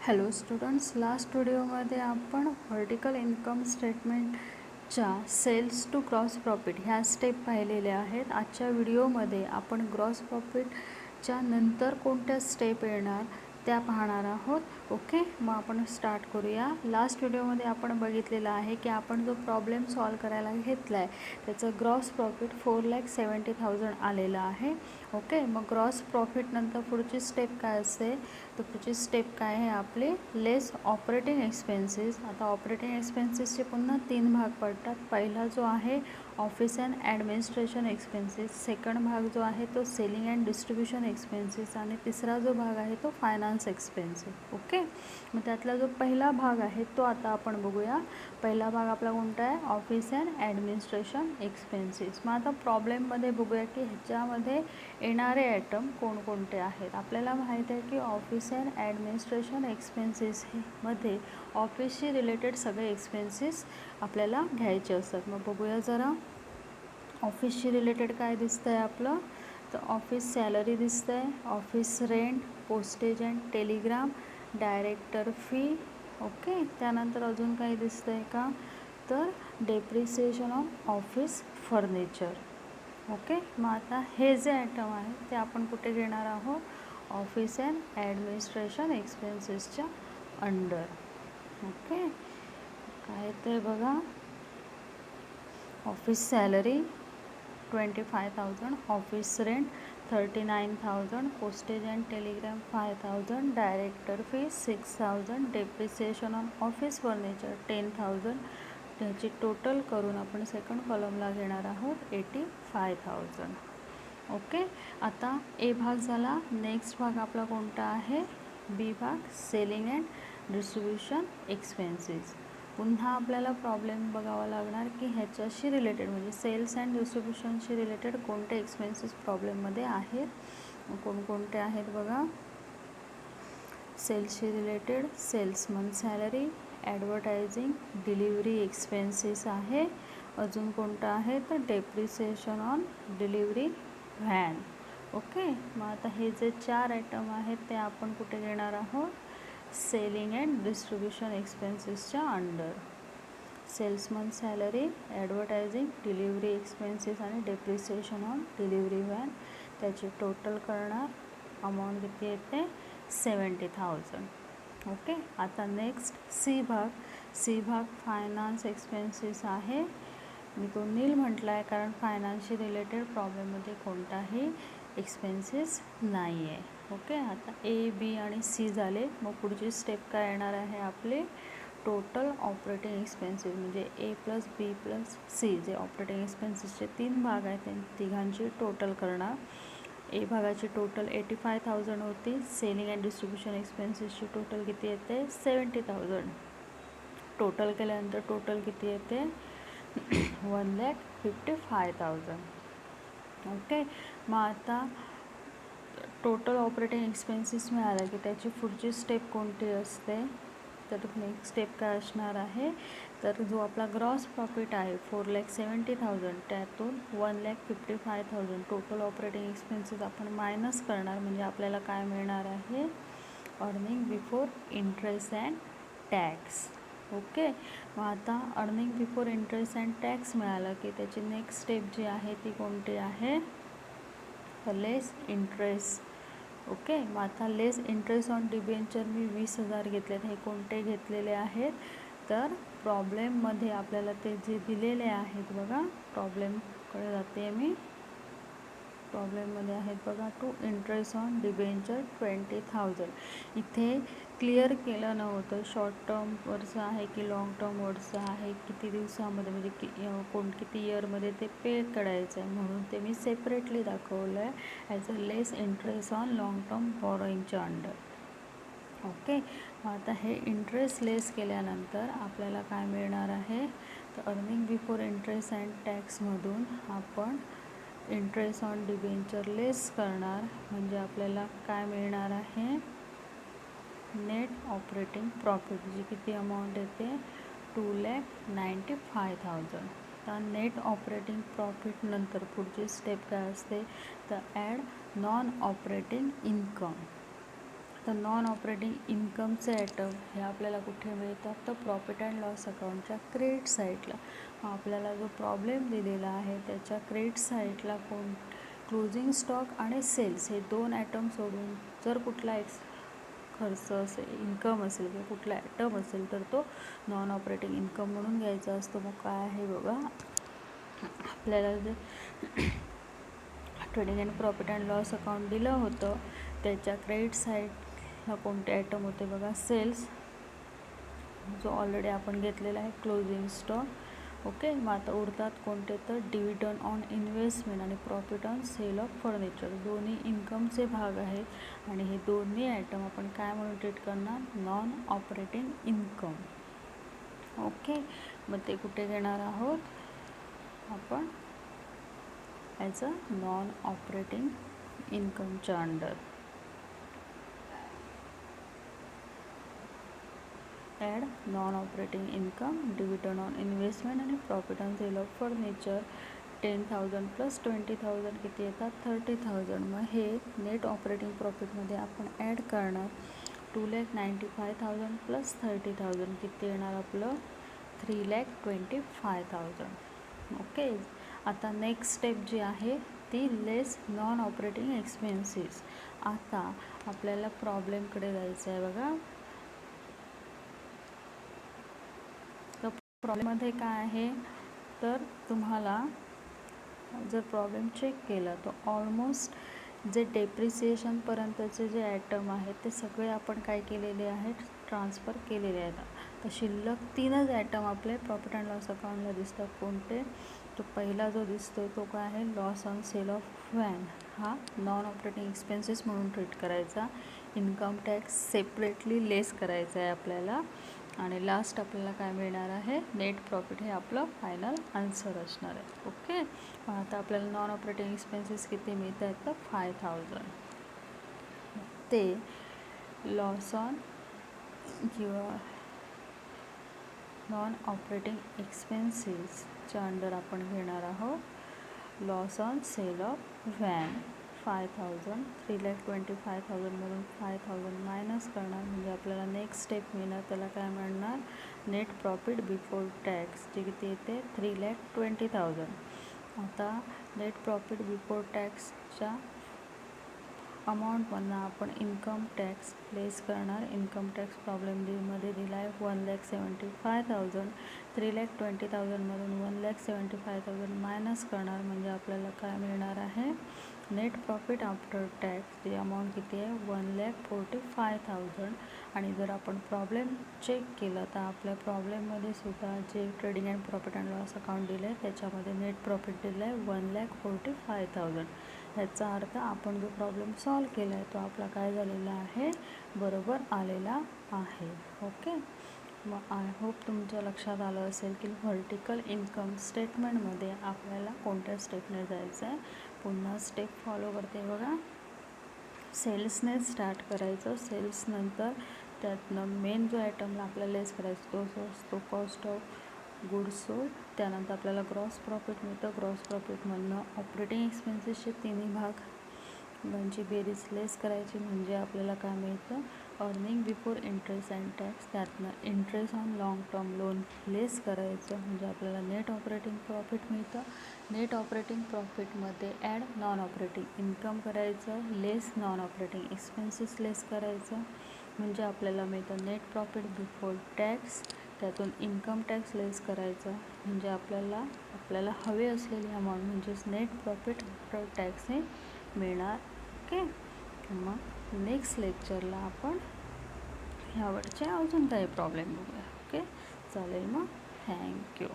Hello students, last व्हिडिओमध्ये आपण vertical income स्टेटमेंटच्या सेल्स टू ग्रॉस प्रॉफिट ह्या स्टेप पाहिलेल्या आहेत. आजच्या व्हिडिओमध्ये आपण ग्रॉस प्रॉफिटच्या नंतर कोणत्या स्टेप येणार त्या पाहणार आहोत. ओके, मग आपण स्टार्ट करूया. लास्ट व्हिडिओमध्ये आपण बघितलेलं आहे की आपण जो प्रॉब्लेम सॉल्व करायला घेतला आहे त्याचं ग्रॉस प्रॉफिट 4,70,000 आलेलं आहे. ओके, मग ग्रॉस प्रॉफिट नंतर पुढची स्टेप काय असते, तर पुढची स्टेप काय आहे आपले लेस ऑपरेटिंग एक्सपेन्सेस. आता ऑपरेटिंग एक्सपेन्सेसचे पुन्हा 3 भाग पडतात. पहिला जो आहे office and administration expenses, second भाग जो आहे तो सेलिंग अँड डिस्ट्रीब्युशन एक्सपेन्सेस आणि तिसरा जो भाग आहे तो फायनान्स एक्सपेन्सेस. ओके, मग त्यातला जो पहिला भाग आहे तो आता आपण बघूया. पहिला भाग आपला कोणता आहे, ऑफिस अँड ॲडमिनिस्ट्रेशन एक्सपेन्सेस. मग आता प्रॉब्लेममध्ये बघूया की ह्याच्यामध्ये येणारे आयटम कोणकोणते आहेत. आपल्याला माहीत आहे की ऑफिस अँड ॲडमिनिस्ट्रेशन एक्सपेन्सेस मध्ये ऑफिसशी रिलेटेड सगळे एक्सपेन्सेस आपल्याला घ्यायचे असतात. मग बघूया जरा ऑफिसशी रिलेटेड काय दिसतं आहे आपलं, तर ऑफिस सॅलरी दिसतं आहे, office rent, postage and Telegram, director fee. Okay, त्यानंतर अजून काही दिसतं आहे का, तर depreciation of office furniture. Okay, मग आता हे जे आयटम आहे ते आपण कुठे घेणार आहोत, ऑफिस अँड ॲडमिनिस्ट्रेशन एक्सपेन्सेसच्या अंडर. ओके, काय ते बघा, office salary 25,000, office rent 39,000, postage and telegram 5,000, director fee 6,000, depreciation on office furniture 10,000. त्याची टोटल करून आपण सेकंड कॉलमला घेणार आहोत 85,000. ओके, आता ए भाग झाला. नेक्स्ट भाग आपला कोणता आहे, बी भाग, सेलिंग अँड डिस्ट्रीब्युशन एक्सपेन्सेस. पुन्हा आपल्याला प्रॉब्लेम बघावा लागणार की ह्याच्याशी रिलेटेड म्हणजे सेल्स अँड डिस्ट्रीब्युशनशी रिलेटेड कोणते एक्सपेन्सेस प्रॉब्लेममध्ये आहेत. कोणकोणते आहेत बघा, सेल्सशी related salesman salary, advertising, delivery expenses आहे. अजून कोणतं आहे तर depreciation on delivery van. Okay, मग आता हे जे 4 आयटम आहेत ते आपण कुठे घेणार आहोत, सेलिंग अँड डिस्ट्रीब्युशन एक्सपेन्सेसच्या under. Salesman salary, advertising, delivery expenses आणि डेप्रिसिएशन ऑन डिलिव्हरी व्हॅन. त्याची टोटल करणार अमाऊंट किती येते, 70,000. ओके, आता नेक्स्ट सी भाग. सी भाग फायनान्स एक्सपेन्सेस आहे. मी तो नील म्हटला आहे कारण फायनान्सशी रिलेटेड प्रॉब्लेममध्ये कोणताही एक्सपेन्सेस नाही आहे. ओके, आता ए, बी आणि सी झाले. मग पुढची स्टेप काय येणार आहे आपले, टोटल ऑपरेटिंग एक्सपेन्सेस म्हणजे ए प्लस बी प्लस सी, जे ऑपरेटिंग एक्सपेन्सेसचे 3 भाग आहेत त्या तिघांची टोटल करणार. ए भागाची टोटल 85,000 होती. सेलिंग अँड डिस्ट्रीब्युशन एक्सपेन्सेसची टोटल किती येते, 70,000. टोटल केल्यानंतर टोटल किती येते, 1,55,000. ओके, मग आता टोटल ऑपरेटिंग एक्सपेन्सेस मिळाला की त्याची पुढची स्टेप कोणती असते, तर नेक्स्ट स्टेप काय असणार आहे, तर जो आपला ग्रॉस प्रॉफिट आहे 4,70,000 त्यातून 1,55,000 टोटल ऑपरेटिंग एक्सपेन्सेस आपण मायनस करणार. म्हणजे आपल्याला काय मिळणार आहे, earning before interest and tax. Okay, मग आता earning before interest and tax मिळालं की त्याची नेक्स्ट स्टेप जी आहे ती कोणती आहे, लेस इंटरेस्ट. ओके, मग आता लेस इंटरेस्ट ऑन डिबेंचर मी 20,000 घेतलेत. हे कोणते घेतलेले आहेत, तर प्रॉब्लेममध्ये आपल्याला ते जे दिलेले आहेत बघा, प्रॉब्लेमकडे जाते मी. प्रॉब्लेममध्ये आहेत बघा, टू इंटरेस्ट ऑन डिबेंचर 20,000. इथे क्लिअर केलं नव्हतं शॉर्ट टर्मवरचं आहे की लाँग टर्मवरचं आहे, किती दिवसामध्ये म्हणजे किती इयरमध्ये ते पे करायचं आहे, म्हणून ते मी सेपरेटली दाखवलं आहे as a less interest on long term बॉरोइंगच्या अंडर. ओके, मग आता हे इंटरेस्ट लेस केल्यानंतर आपल्याला काय मिळणार आहे, तर अर्निंग बिफोर इंटरेस्ट अँड टॅक्समधून आपण इंटरेस्ट ऑन डिबेंचर लेस करणार. म्हणजे आपल्याला काय मिळणार आहे, नेट ऑपरेटिंग प्रॉफिट, जी किती अमाऊंट येते, 2,95,000. तर नेट ऑपरेटिंग प्रॉफिट नंतर पुढची स्टेप काय असते, तर ॲड नॉन ऑपरेटिंग इन्कम. तर नॉन ऑपरेटिंग इन्कमचे आयटम हे आपल्याला कुठे मिळतात, तर प्रॉफिट अँड लॉस अकाउंटच्या क्रेडिट साईडला. आपल्याला जो प्रॉब्लेम दिलेला आहे त्याच्या क्रेडिट साईडला क्लोजिंग स्टॉक आणि सेल्स हे 2 आयटम सोडून जर कुठला खर्च असेल, इन्कम असेल किंवा कुठला आयटम असेल तर तो नॉन ऑपरेटिंग इन्कम म्हणून घ्यायचा असतो. मग काय आहे बघा, आपल्याला जे trading and profit and loss account दिलं होतं त्याच्या क्रेडिट साईडला कोणते आयटम होते बघा, सेल्स जो ऑलरेडी आपण घेतलेला आहे, क्लोजिंग स्टॉक. ओके, मग आता उरतात कोणते, तर डिव्हिडंड ऑन इन्व्हेस्टमेंट आणि profit on sale of furniture. दोन्ही इन्कमचे भाग आहेत आणि हे दोन्ही आयटम आपण काय म्हणून ट्रीट करणार, नॉन ऑपरेटिंग इन्कम. ओके, मग ते कुठे घेणार आहोत आपण, ॲज अ नॉन ऑपरेटिंग इन्कमच्या under. Add non operating income, dividend on investment आणि profit on sale of furniture. 10,000 plus 20,000 किती येतात, 30,000. मग हे नेट ऑपरेटिंग प्रॉफिटमध्ये आपण ॲड करणार. 2,95,000 प्लस 30,000 किती येणार आपलं, 3,25,000. ओके, आता नेक्स्ट स्टेप जी आहे ती लेस नॉन ऑपरेटिंग एक्सपेन्सेस. आता आपल्याला प्रॉब्लेमकडे जायचं आहे बघा. तर प्रॉब्लेममध्ये काय आहे, तर तुम्हाला जर प्रॉब्लेम चेक केला तर ऑलमोस्ट जे डेप्रिसिएशनपर्यंतचे जे आयटम आहेत ते सगळे आपण काय केलेले आहेत, ट्रान्सफर केलेले आहेत. तर शिल्लक 3च आयटम आपले प्रॉफिट अँड लॉस अकाउंटला दिसतात. कोणते, तो पहिला जो दिसतो तो काय आहे, loss on sale of van. हा नॉन ऑपरेटिंग एक्सपेन्सेस म्हणून ट्रीट करायचा. इन्कम टॅक्स सेपरेटली लेस करायचा आहे आपल्याला. आणि लास्ट आपल्याला काय मिळणार आहे, नेट प्रॉफिट. हे आपलं फायनल आन्सर असणार आहे. ओके, आता आपल्याला नॉन ऑपरेटिंग एक्सपेन्सेस किती मिळत आहेत, तर 5,000. ते लॉस ऑन किंवा नॉन ऑपरेटिंग एक्सपेन्सेसच्या अंडर आपण घेणार आहोत loss on sale of van 5,000. 3,25,000 मधून 5,000 मायनस करणार म्हणजे आपल्याला नेक्स्ट स्टेप मिळणार. त्याला काय म्हणणार, नेट प्रॉफिट बिफोर टॅक्स, जे किती येते 3,20,000. आता नेट प्रॉफिट बिफोर टॅक्सच्या अमाऊंटमधनं आपण इन्कम टॅक्स लेस करणार. इन्कम टॅक्स प्रॉब्लेममध्ये दिला आहे 1,75,000. 3,20,000मधून 1,75,000 मायनस करणार म्हणजे आपल्याला काय मिळणार आहे, नेट प्रॉफिट आफ्टर टॅक्स. जी अमाऊंट किती आहे, 1,45,000. आणि जर आपण प्रॉब्लेम चेक केला तर आपल्या प्रॉब्लेममध्ये सुद्धा जे trading and profit and loss account दिलं आहे त्याच्यामध्ये नेट प्रॉफिट दिलं आहे 1,45,000. ह्याचा अर्थ आपण जो प्रॉब्लेम सॉल्व केला आहे तो आपला काय झालेला आहे, बरोबर आलेला आहे. ओके, मग आय होप तुमच्या लक्षात आलं असेल की व्हर्टिकल इन्कम स्टेटमेंटमध्ये आपल्याला कोणत्या स्टेपने जायचं आहे. पुन्हा स्टेप फॉलो करते बघा. सेल्सने स्टार्ट करायचं. सेल्स नंतर त्यातनं मेन जो आयटमला आपल्याला लेस करायचा तो असतो कॉस्ट ऑफ गुड्स सोल्ड. त्यानंतर आपल्याला ग्रॉस प्रॉफिट मिळतं. ग्रॉस प्रॉफिटमधनं ऑपरेटिंग एक्सपेन्सेसचे तिन्ही भागांची बेरीज लेस करायची म्हणजे आपल्याला काय मिळतं, earning before interest and tax. त्यातनं interest on long term loan less करायचं म्हणजे आपल्याला नेट ऑपरेटिंग प्रॉफिट मिळतं. नेट ऑपरेटिंग प्रॉफिटमध्ये ॲड नॉन ऑपरेटिंग इन्कम करायचं, less non operating expenses less करायचं म्हणजे आपल्याला मिळतं नेट प्रॉफिट बिफोर टॅक्स. त्यातून इन्कम टॅक्स लेस करायचं म्हणजे आपल्याला हवे असलेली अमाऊंट म्हणजेच नेट प्रॉफिट आफ्टर टॅक्स हे मिळणार. ओके, मग नेक्स्ट लेक्चरला आपण ह्यावरचे अजून काही प्रॉब्लेम बघूया. ओके, चालेल, मग थँक्यू.